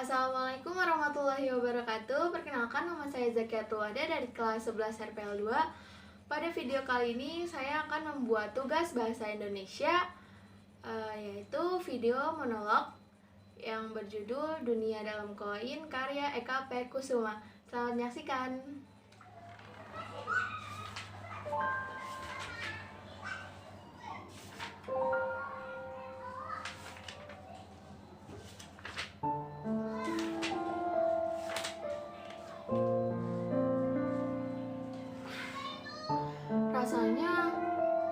Assalamualaikum warahmatullahi wabarakatuh. Perkenalkan, nama saya Zakiatul Wada dari kelas 11 RPL 2. Pada video kali ini saya akan membuat tugas bahasa Indonesia, yaitu video monolog yang berjudul Dunia Dalam Koin karya Eka P. Kusuma. Selamat menyaksikan. Rasanya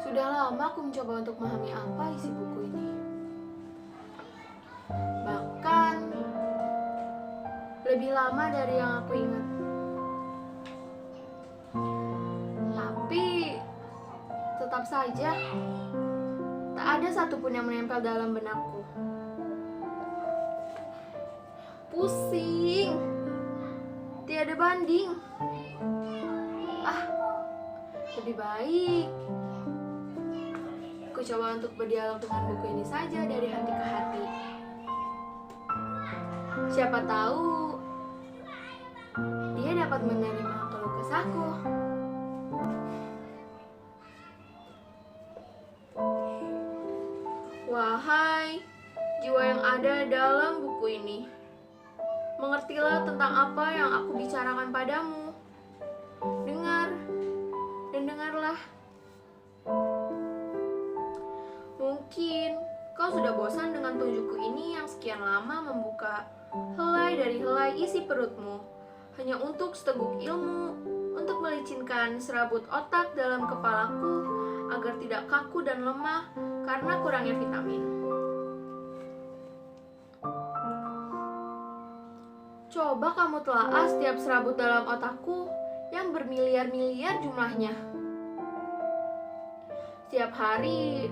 sudah lama aku mencoba untuk memahami apa isi buku ini. Bahkan lebih lama dari yang aku ingat. Tapi tetap saja tak ada satupun yang menempel dalam benakku. Pusing, tiada banding. Lebih baik aku coba untuk berdialog dengan buku ini saja dari hati ke hati. Siapa tahu dia dapat menerima keluh kesahku. Wahai jiwa yang ada dalam buku ini, mengertilah tentang apa yang aku bicarakan padamu. Dengar dan dengarlah. Mungkin kau sudah bosan dengan tunjukku ini yang sekian lama membuka helai dari helai isi perutmu, hanya untuk seteguk ilmu, untuk melicinkan serabut otak dalam kepalaku agar tidak kaku dan lemah karena kurangnya vitamin. Coba kamu telaah setiap serabut dalam otakku yang bermiliar-miliar jumlahnya. Setiap hari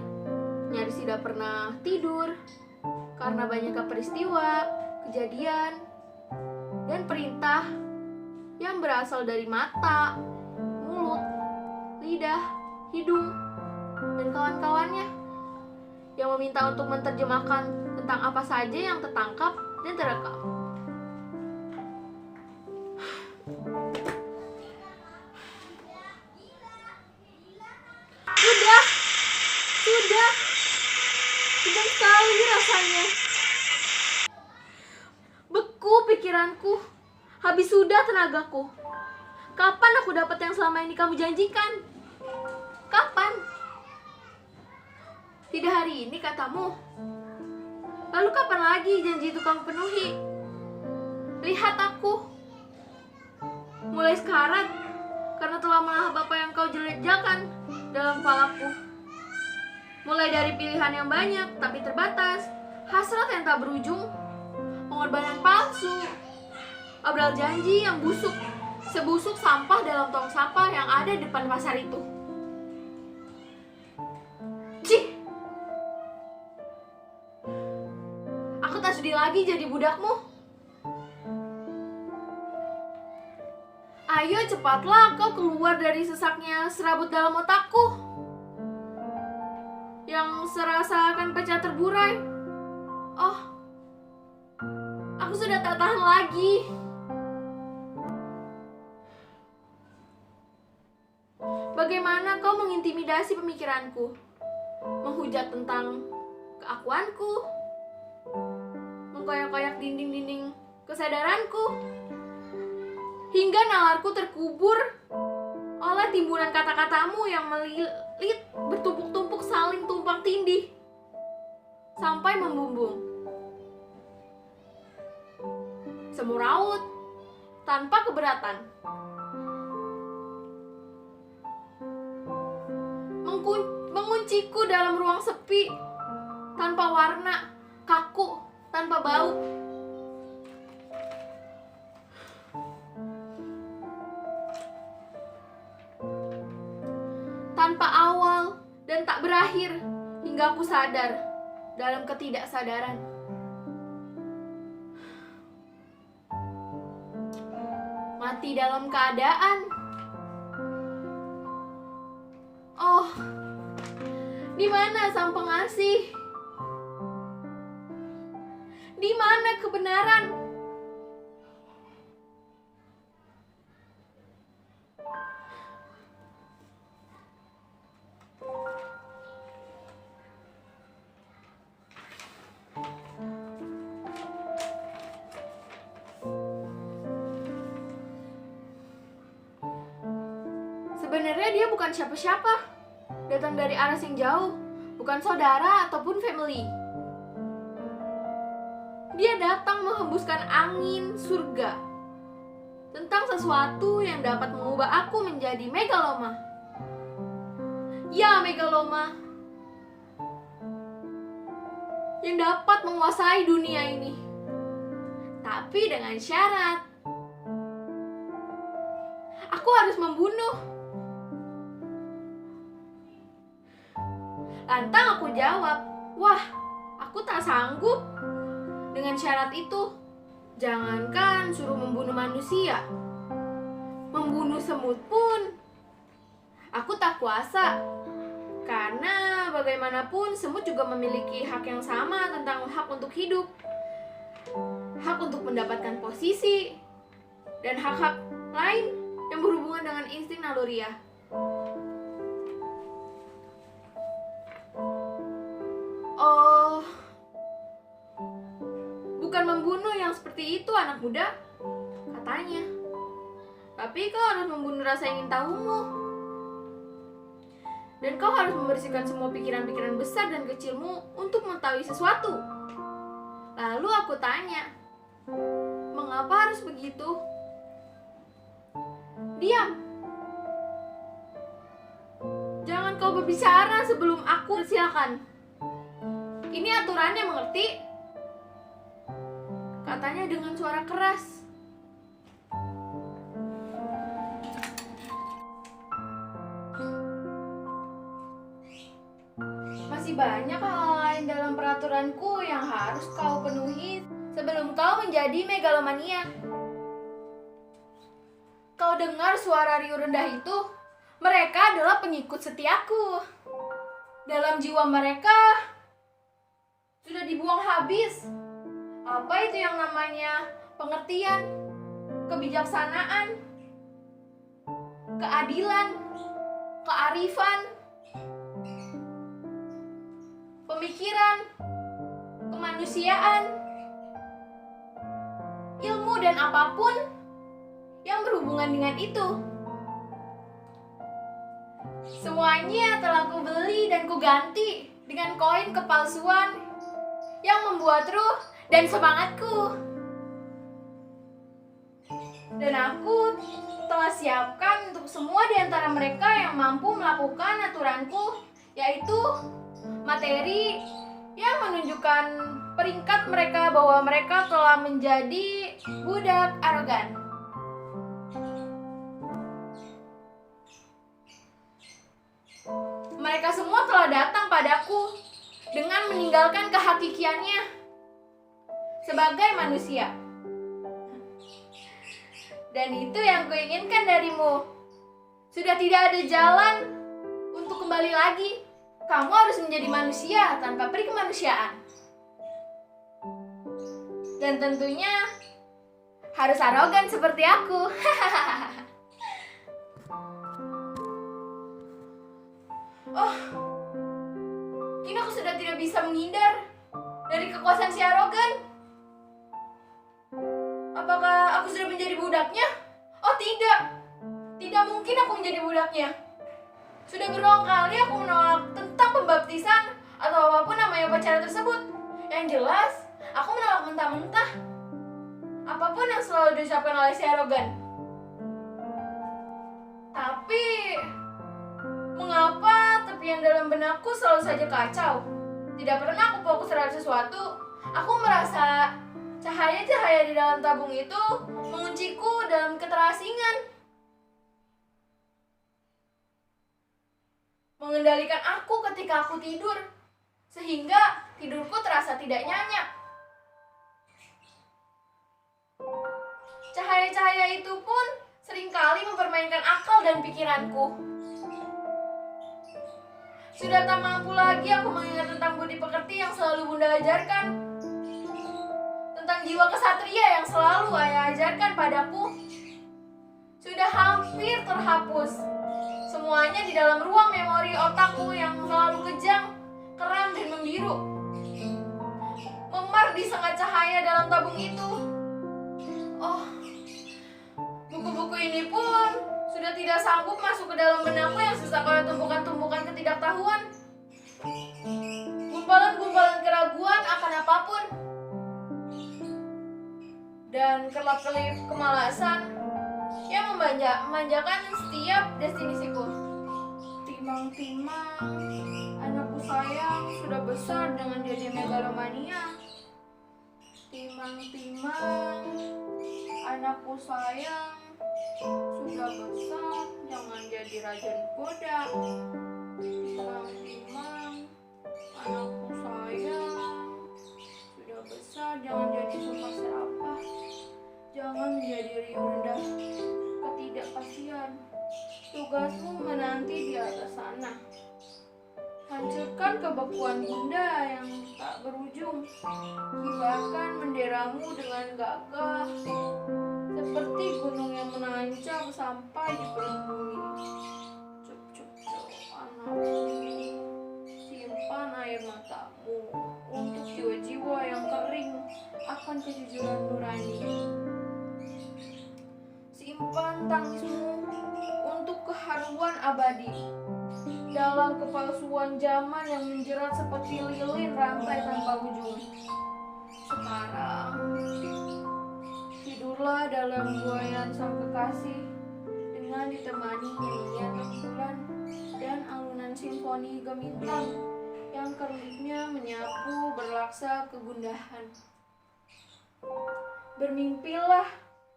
nyaris tidak pernah tidur karena banyaknya peristiwa, kejadian, dan perintah yang berasal dari mata, mulut, lidah, hidung, dan kawan-kawannya yang meminta untuk menerjemahkan tentang apa saja yang tertangkap dan terekam. Sudah, kejam sekali rasanya. Beku pikiranku, habis sudah tenagaku. Kapan aku dapat yang selama ini kamu janjikan? Kapan? Tidak hari ini katamu. Lalu kapan lagi janji itu kamu penuhi? Lihat aku. Mulai sekarat karena telah melahap apa yang kau jelejakan dalam kepalaku. Mulai dari pilihan yang banyak tapi terbatas, hasrat yang tak berujung, pengorbanan palsu, obral janji yang busuk, sebusuk sampah dalam tong sampah yang ada di depan pasar itu. Cih! Aku tak sudi lagi jadi budakmu. Ayo cepatlah kau keluar dari sesaknya serabut dalam otakku yang serasa akan pecah terburai. Oh, aku sudah tak tahan lagi. Bagaimana kau mengintimidasi pemikiranku, menghujat tentang keakuanku, mengkoyak-koyak dinding-dinding kesadaranku, hingga nalarku terkubur oleh timbunan kata-katamu yang melilit bertumpuk-tumpuk saling tumpang tindih sampai membumbung. Semuraut tanpa keberatan. Mengunciku dalam ruang sepi tanpa warna, kaku tanpa bau. Tanpa awal dan tak berakhir hingga aku sadar dalam ketidaksadaran. Mati dalam keadaan. Oh, di mana sang pengasih? Di mana kebenaran? Sebenarnya dia bukan siapa-siapa. Datang dari arah yang jauh, bukan saudara ataupun family. Dia datang menghembuskan angin surga tentang sesuatu yang dapat mengubah aku menjadi megaloma. Ya, megaloma. Yang dapat menguasai dunia ini. Tapi dengan syarat. Aku harus membunuh. Lantang aku jawab, wah, aku tak sanggup dengan syarat itu. Jangankan suruh membunuh manusia, membunuh semut pun aku tak kuasa. Karena bagaimanapun semut juga memiliki hak yang sama tentang hak untuk hidup, hak untuk mendapatkan posisi, dan hak-hak lain yang berhubungan dengan insting naluriah. Oh, bukan membunuh yang seperti itu anak muda, katanya. Tapi kau harus membunuh rasa ingin tahumu. Dan kau harus membersihkan semua pikiran-pikiran besar dan kecilmu untuk mengetahui sesuatu. Lalu aku tanya, mengapa harus begitu? Diam. Jangan kau berbicara sebelum aku silakan. Ini aturannya, mengerti? Katanya dengan suara keras. Masih banyak hal lain dalam peraturanku yang harus kau penuhi sebelum kau menjadi megalomania. Kau dengar suara riuh rendah itu? Mereka adalah pengikut setiaku. Dalam jiwa mereka sudah dibuang habis. Apa itu yang namanya pengertian, kebijaksanaan, keadilan, kearifan, pemikiran, kemanusiaan, ilmu dan apapun yang berhubungan dengan itu. Semuanya telah kubeli dan kuganti dengan koin kepalsuan yang membuat ruh dan semangatku. Dan aku telah siapkan untuk semua di antara mereka yang mampu melakukan aturanku, yaitu materi yang menunjukkan peringkat mereka bahwa mereka telah menjadi budak arogan. Mereka semua telah datang padaku dengan meninggalkan kehakikiannya sebagai manusia. Dan itu yang kuinginkan darimu. Sudah tidak ada jalan untuk kembali lagi. Kamu harus menjadi manusia tanpa peri kemanusiaan. Dan tentunya harus arogan seperti aku. Oh, kini aku sudah tidak bisa menghindar dari kekuasaan si arogan. Apakah aku sudah menjadi budaknya? Oh tidak, tidak mungkin aku menjadi budaknya. Sudah berulang kali aku menolak tentang pembaptisan atau apapun namanya upacara tersebut. Yang jelas, aku menolak mentah-mentah apapun yang selalu diucapkan oleh si arogan. Tapi mengapa tepian dalam benakku selalu saja kacau? Tidak pernah aku fokus terhadap sesuatu. Aku merasa cahaya-cahaya di dalam tabung itu mengunciku dalam keterasingan, mengendalikan aku ketika aku tidur, sehingga tidurku terasa tidak nyenyak. Cahaya-cahaya itu pun seringkali mempermainkan akal dan pikiranku. Sudah tak mampu lagi aku mengingat tentang budi pekerti yang selalu Bunda ajarkan, tentang jiwa kesatria yang selalu Ayah ajarkan padaku. Sudah hampir terhapus semuanya di dalam ruang memori otakku yang selalu kejang, keram dan membiru, memar di sengat cahaya dalam tabung itu. Oh, buku-buku ini pun sudah sudah tidak sanggup masuk ke dalam benakku yang sesak oleh tumpukan-tumpukan ketidaktahuan. Gumpalan-gumpalan keraguan akan apapun. Dan kelap-kelip kemalasan yang memanjakan setiap definisiku. Timang-timang, anakku sayang sudah besar dengan jadi megalomania. Timang-timang, anakku sayang sudah besar, jangan jadi raja goda. Timang-timang, anakku sayang sudah besar, jangan jadi sumpah serapah. Jangan menjadi riuh rendah ketidakpastian. Tugasmu menanti di atas sana. Hancurkan kebekuan bunda yang tak berujung. Kibarkan benderamu dengan gagah, seperti gunung yang menancap sampai di perut bumi. Cup cup cup, anakku, simpan air matamu untuk jiwa-jiwa yang kering akan kejujuran nurani. Simpan tangismu untuk keharuan abadi dalam kepalsuan zaman yang menjerat seperti lilin rantai tanpa ujung. Sekarang tidurlah dalam buayan sang kekasih dengan ditemani nyanyian rembulan dan alunan simfoni gemintang yang kerliknya menyapu berlaksa kegundahan. Bermimpilah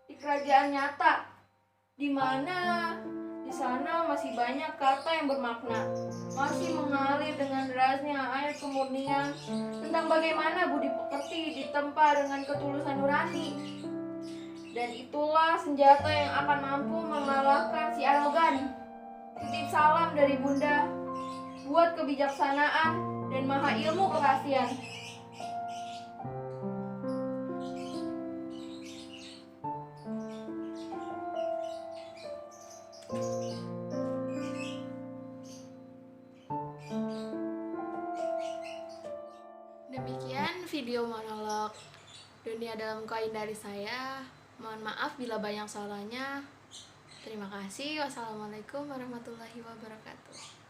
di kerajaan nyata, di mana di sana masih banyak kata yang bermakna, masih mengalir dengan derasnya air kemurnian tentang bagaimana budi pekerti ditempa dengan ketulusan nurani. Dan itulah senjata yang akan mampu mengalahkan si arogan. Titip salam dari bunda buat kebijaksanaan dan maha ilmu kekasihan. Demikian video monolog Dunia Dalam Kain dari saya. Mohon maaf bila banyak salahnya. Terima kasih. Wassalamualaikum warahmatullahi wabarakatuh.